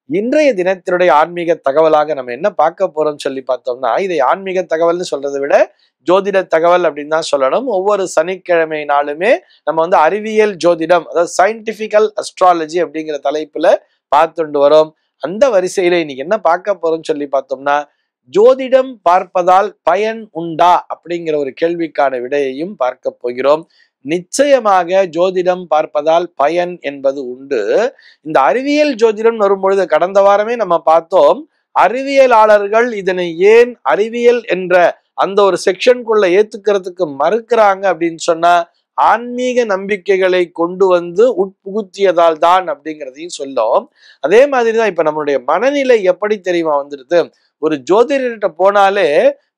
இன்றைய தினத்தினுடைய ஆன்மீக தகவலாக நம்ம என்ன பார்க்க போறோம் சொல்லி பார்த்தோம்னா, இதை ஆன்மீக தகவல்னு சொல்றதை விட ஜோதிட தகவல் அப்படின்னு தான் சொல்லணும். ஒவ்வொரு சனிக்கிழமை நாளுமே நம்ம வந்து அறிவியல் ஜோதிடம், அதாவது சயின்டிபிக்கல் அஸ்ட்ராலஜி அப்படிங்கிற தலைப்புல பார்த்துட்டு வரோம். அந்த வரிசையில இன்னைக்கு என்ன பார்க்க போறோம்னு சொல்லி பார்த்தோம்னா, ஜோதிடம் பார்ப்பதால் பயன் உண்டா அப்படிங்கிற ஒரு கேள்விக்கான விடையையும் பார்க்க போகிறோம். நிச்சயமாக ஜோதிடம் பார்ப்பதால் பயன் என்பது உண்டு. இந்த அறிவியல் ஜோதிடம் வரும்பொழுது கடந்த வாரமே நம்ம பார்த்தோம், அறிவியலாளர்கள் இதனை ஏன் அறிவியல் என்ற அந்த ஒரு செக்ஷனுக்குள்ள ஏத்துக்கிறதுக்கு மறுக்கிறாங்க அப்படின்னு சொன்னா, ஆன்மீக நம்பிக்கைகளை கொண்டு வந்து உட்புகுத்தியதால் தான் அப்படிங்கிறதையும் சொல்லும். அதே மாதிரிதான் இப்ப நம்மளுடைய மனநிலை எப்படி தெரியுமா வந்துருது, ஒரு ஜோதிடர்கிட்ட போனாலே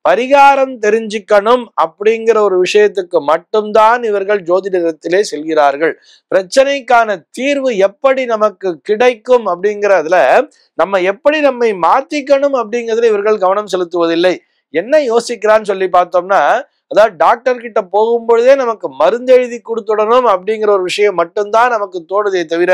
பரிகாரம் தெரிஞ்சுக்கணும் அப்படிங்கிற ஒரு விஷயத்துக்கு மட்டும்தான் இவர்கள் ஜோதிடத்திலே செல்கிறார்கள். பிரச்சனைக்கான தீர்வு எப்படி நமக்கு கிடைக்கும் அப்படிங்கிறதுல, நம்ம எப்படி நம்மை மாத்திக்கணும் அப்படிங்கிறதுல இவர்கள் கவனம் செலுத்துவதில்லை. என்ன யோசிக்கிறான்னு சொல்லி பார்த்தோம்னா, அதாவது டாக்டர் கிட்ட போகும்பொழுதே நமக்கு மருந்து எழுதி கொடுத்துடணும் அப்படிங்கிற ஒரு விஷயம் மட்டும்தான் நமக்கு தோணுதே தவிர,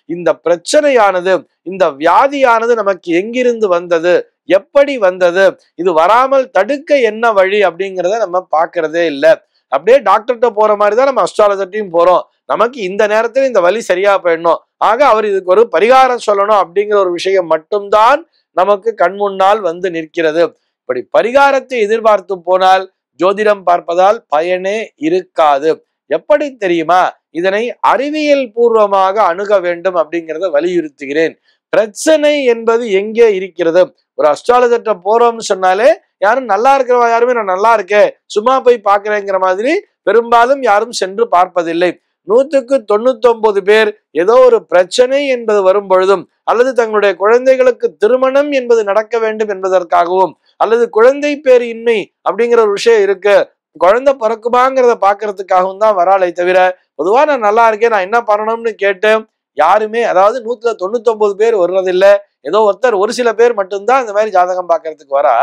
இந்த பிரச்சனையானது, இந்த வியாதியானது நமக்கு எங்கிருந்து வந்தது, எப்படி வந்தது, இது வராமல் தடுக்க என்ன வழி அப்படிங்கிறத நம்ம பார்க்கறதே இல்லை. அப்படியே டாக்டர்கிட்ட போற மாதிரி தான் நம்ம அஸ்ட்ராலஜர்ட்டையும் போறோம். நமக்கு இந்த நேரத்துல இந்த வலி சரியா போயிடணும், ஆக அவர் இதுக்கு ஒரு பரிகாரம் சொல்லணும் அப்படிங்கிற ஒரு விஷயம் மட்டும்தான் நமக்கு கண் முன்னால் வந்து நிற்கிறது. இப்படி பரிகாரத்தை எதிர்பார்த்து போனால் ஜோதிடம் பார்ப்பதால் பயனே இருக்காது. எப்படி தெரியுமா? இதனை அறிவியல் பூர்வமாக அணுக வேண்டும் அப்படிங்கிறத வலியுறுத்துகிறேன். பிரச்சனை என்பது எங்கே இருக்கிறது? ஒரு அஸ்ட்ராலஜர்கிட்ட போறோம்னு சொன்னாலே யாரும் நல்லா இருக்கிறவங்க யாருமே நான் நல்லா இருக்கேன் சும்மா போய் பார்க்கிறேங்கிற மாதிரி பெரும்பாலும் யாரும் சென்று பார்ப்பதில்லை. 100க்கு 99 பேர் ஏதோ ஒரு பிரச்சனை என்பது வரும் பொழுதும், அல்லது தங்களுடைய குழந்தைகளுக்கு திருமணம் என்பது நடக்க வேண்டும் என்பதற்காகவும், அல்லது குழந்தை பேர் இன்மை அப்படிங்கிற ஒரு விஷயம் இருக்கு, குழந்தை பிறக்குமாங்கிறத பாக்குறதுக்காகவும் தான் வராளை தவிர, பொதுவா நான் நல்லா இருக்கேன் நான் என்ன பண்ணணும்னு கேட்டு யாருமே, அதாவது 100ல 99 பேர் வர்றதில்லை. ஏதோ ஒருத்தர், ஒரு சில பேர் மட்டும்தான் இந்த மாதிரி ஜாதகம் பார்க்கறதுக்கு வரா.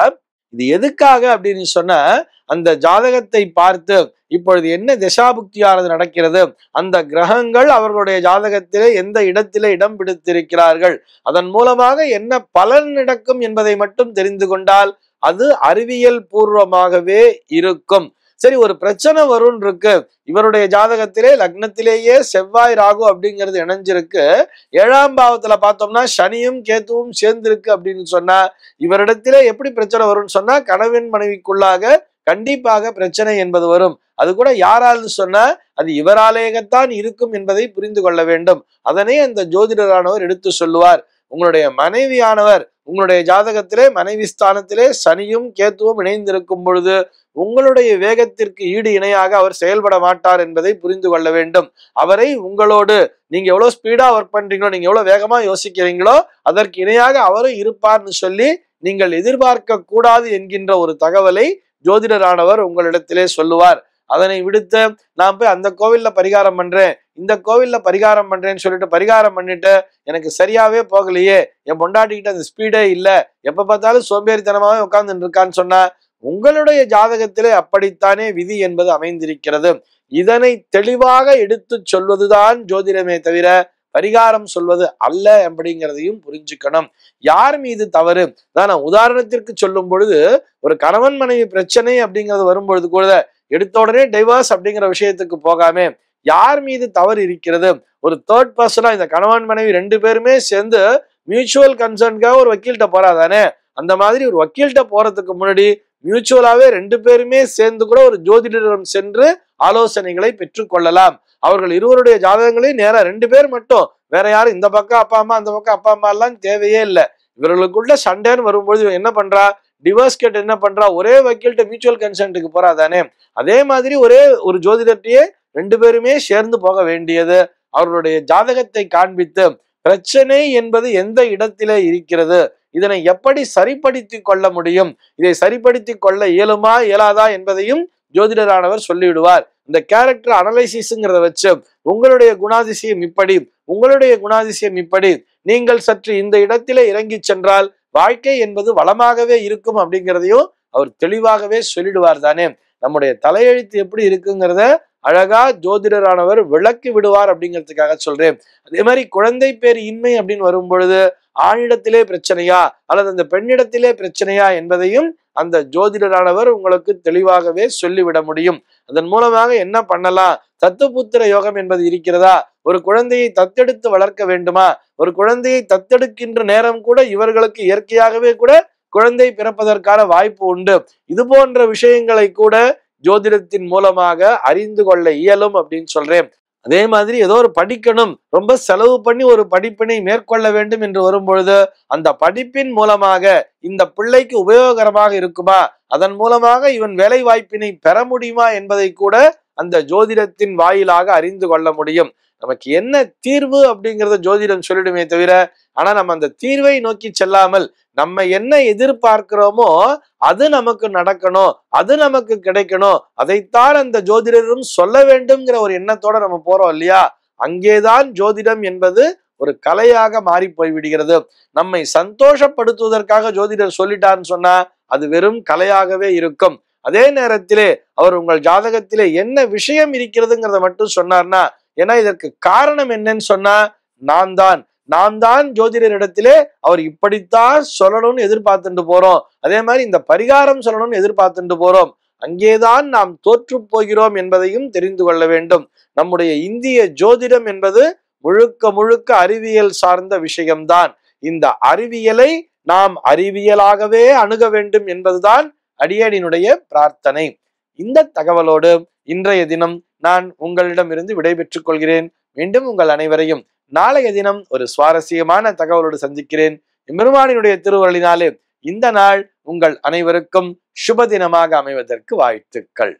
இது எதுக்காக அப்படின்னு சொன்னா, அந்த ஜாதகத்தை பார்த்து இப்பொழுது என்ன திசாபுக்தியானது நடக்கிறது, அந்த கிரகங்கள் அவர்களுடைய ஜாதகத்திலே எந்த இடத்திலே இடம் பிடித்திருக்கிறார்கள், அதன் மூலமாக என்ன பலன் நடக்கும் என்பதை மட்டும் தெரிந்து கொண்டால் அது அறிவியல் பூர்வமாகவே இருக்கும். சரி, ஒரு பிரச்சனை வரும் இருக்கு, இவருடைய ஜாதகத்திலே லக்னத்திலேயே செவ்வாய் ராகு அப்படிங்கிறது இணைஞ்சிருக்கு, 7ஆம் பாவத்துல பார்த்தோம்னா சனியும் கேத்துவும் சேர்ந்திருக்கு அப்படின்னு சொன்னா, இவரிடத்திலே எப்படி பிரச்சனை வரும்னு சொன்னா, கணவன் மனைவிக்குள்ளாக கண்டிப்பாக பிரச்சனை என்பது வரும். அது கூட யாரால்னு சொன்னா அது இவராலேயத்தான் இருக்கும் என்பதை புரிந்து கொள்ள வேண்டும். அதனை அந்த ஜோதிடரானவர் எடுத்து சொல்லுவார். உங்களுடைய மனைவியானவர் உங்களுடைய ஜாதகத்திலே மனைவி ஸ்தானத்திலே சனியும் கேத்துவும் இணைந்திருக்கும் பொழுது உங்களுடைய வேகத்திற்கு ஈடு இணையாக அவர் செயல்பட மாட்டார் என்பதை புரிந்து கொள்ள வேண்டும். அவரை உங்களோடு நீங்க எவ்வளவு ஸ்பீடா ஒர்க் பண்றீங்களோ, நீங்க எவ்வளவு வேகமா யோசிக்கிறீங்களோ அதற்கு இணையாக அவரும் இருப்பார்னு சொல்லி நீங்கள் எதிர்பார்க்க கூடாது என்கின்ற ஒரு தகவலை ஜோதிடரானவர் உங்களிடத்திலே சொல்லுவார். அதனை விடுத்து நான் போய் அந்த கோவில்ல பரிகாரம் பண்றேன், இந்த கோவில்ல பரிகாரம் பண்றேன்னு சொல்லிட்டு பரிகாரம் பண்ணிட்டு எனக்கு சரியாவே போகலையே, என் பொண்டாட்டிக்கிட்ட அந்த ஸ்பீடே இல்லை, எப்ப பார்த்தாலும் சோம்பேறித்தனமாவே உட்கார்ந்து இருக்கான்னு சொன்னா, உங்களுடைய ஜாதகத்திலே அப்படித்தானே விதி என்பது அமைந்திருக்கிறது. இதனை தெளிவாக எடுத்து சொல்வதுதான் ஜோதிடமே தவிர பரிகாரம் சொல்வது அல்ல அப்படிங்கிறதையும் புரிஞ்சுக்கணும். யார் மீது தவறு தான், நான் உதாரணத்திற்கு சொல்லும் பொழுது, ஒரு கணவன் மனைவி பிரச்சனை அப்படிங்கிறது வரும்பொழுது கூட எடுத்த உடனே டைவர்ஸ் அப்படிங்கிற விஷயத்துக்கு போகாம யார் மீது தவறு இருக்கிறது, ஒரு தேர்ட் பர்சனா இந்த கணவன் மனைவி 2 பேருமே சேர்ந்து மியூச்சுவல் கன்சர்ன்காக ஒரு வக்கீல்கிட்ட போறாதானே, அந்த மாதிரி ஒரு வக்கீல்கிட்ட போறதுக்கு முன்னாடி மியூச்சுவலாவே 2 பேருமே சேர்ந்து கூட ஒரு ஜோதிடரிடம் சென்று ஆலோசனைகளை பெற்றுக்கொள்ளலாம். அவர்கள் இருவருடைய ஜாதகங்களையும் நேரா 2 பேர் மட்டும், வேற யாரும் இந்த பக்கம் அப்பா அம்மா அந்த பக்கம் அப்பா அம்மா எல்லாம் தேவையே இல்லை. இவர்களுக்குள்ள சண்டைன்னு வரும்பொழுது என்ன பண்றா, டிவோர்ஸ் கேட்டு என்ன பண்றா, ஒரே வக்கீல்கிட்ட மியூச்சுவல் கன்சென்ட்டுக்கு போறாதானே. அதே மாதிரி ஒரே ஒரு ஜோதிடத்தையே 2 பேருமே சேர்ந்து போக வேண்டியது. அவர்களுடைய ஜாதகத்தை காண்பித்து பிரச்சனை என்பது எந்த இடத்திலே இருக்கிறது, இதனை எப்படி சரிப்படுத்தி கொள்ள முடியும், இதை சரிப்படுத்தி கொள்ள இயலுமா இயலாதா என்பதையும் ஜோதிடரானவர் சொல்லிவிடுவார். இந்த கேரக்டர் அனலைசிஸ்ங்கிறத வச்சு உங்களுடைய குணாதிசயம் இப்படி, உங்களுடைய குணாதிசயம் இப்படி, நீங்கள் சற்று இந்த இடத்திலே இறங்கி சென்றால் வாழ்க்கை என்பது வளமாகவே இருக்கும் அப்படிங்கிறதையும் அவர் தெளிவாகவே சொல்லிடுவார் தானே. நம்முடைய தலையெழுத்து எப்படி இருக்குங்கிறத அழகா ஜோதிடரானவர் விளக்கி விடுவார் அப்படிங்கிறதுக்காக சொல்றேன். அதே மாதிரி குழந்தை பேர் இன்மை அப்படின்னு வரும் பொழுது ஆணிடத்திலே பிரச்சனையா அல்லது அந்த பெண்ணிடத்திலே பிரச்சனையா என்பதையும் அந்த ஜோதிடரானவர் உங்களுக்கு தெளிவாகவே சொல்லிவிட முடியும். அதன் மூலமாக என்ன பண்ணலாம், தத்துப்புத்திர யோகம் என்பது இருக்கிறதா, ஒரு குழந்தையை தத்தெடுத்து வளர்க்க வேண்டுமா, ஒரு குழந்தையை தத்தெடுக்கின்ற நேரம் கூட இவர்களுக்கு இயற்கையாகவே கூட குழந்தை பிறப்பதற்கான வாய்ப்பு உண்டு. இது போன்ற விஷயங்களை கூட ஜோதிடத்தின் மூலமாக அறிந்து கொள்ள இயலும் அப்படின்னு சொல்றேன். அதே மாதிரி ஏதோ ஒரு படிக்கணும், ரொம்ப செலவு பண்ணி ஒரு படிப்பினை மேற்கொள்ள வேண்டும் என்று வரும்பொழுது அந்த படிப்பின் மூலமாக இந்த பிள்ளைக்கு உபயோகரமாக இருக்குமா, அதன் மூலமாக இவன் வேலை வாய்ப்பினை பெற முடியுமா என்பதை கூட அந்த ஜோதிடத்தின் வாயிலாக அறிந்து கொள்ள முடியும். நமக்கு என்ன தீர்வு அப்படிங்கிறத ஜோதிடம் சொல்லிடுமே தவிர, ஆனா நம்ம அந்த தீர்வை நோக்கி செல்லாமல் நம்ம என்ன எதிர்பார்க்கிறோமோ அது நமக்கு நடக்கணும், அது நமக்கு கிடைக்கணும், அதைத்தான் அந்த ஜோதிடரும் சொல்ல வேண்டும்ங்கிற ஒரு எண்ணத்தோட நம்ம போறோம் இல்லையா, அங்கேதான் ஜோதிடம் என்பது ஒரு கலையாக மாறி போய்விடுகிறது. நம்மை சந்தோஷப்படுத்துவதற்காக ஜோதிடர் சொல்லிட்டான்னு சொன்னா அது வெறும் கலையாகவே இருக்கும். அதே நேரத்திலே அவர் உங்கள் ஜாதகத்திலே என்ன விஷயம் இருக்கிறதுங்கிறத மட்டும் சொன்னார்னா, ஏன்னா இதற்கு காரணம் என்னன்னு சொன்னா நாம் தான் ஜோதிடரிடத்திலே அவர் இப்படித்தான் சொல்லணும்னு எதிர்பார்த்துட்டு போறோம், அதே மாதிரி இந்த பரிகாரம் சொல்லணும்னு எதிர்பார்த்துட்டு போறோம், அங்கேதான் நாம் தோற்று போகிறோம் என்பதையும் தெரிந்து கொள்ள வேண்டும். நம்முடைய இந்திய ஜோதிடம் என்பது முழுக்க முழுக்க அறிவியல் சார்ந்த விஷயம்தான். இந்த அறிவியலை நாம் அறிவியலாகவே அணுக வேண்டும் என்பதுதான் அடியேனினுடைய பிரார்த்தனை. இந்த தகவலோடு இன்றைய தினம் நான் உங்களிடமிருந்து விடைபெற்றுக் கொள்கிறேன். மீண்டும் உங்கள் அனைவரையும் நாளைய தினம் ஒரு சுவாரஸ்யமான தகவலோடு சந்திக்கிறேன். எம்பெருமானினுடைய திருவருளினாலே இந்த நாள் உங்கள் அனைவருக்கும் சுப தினமாக அமைவதற்கு வாழ்த்துக்கள்.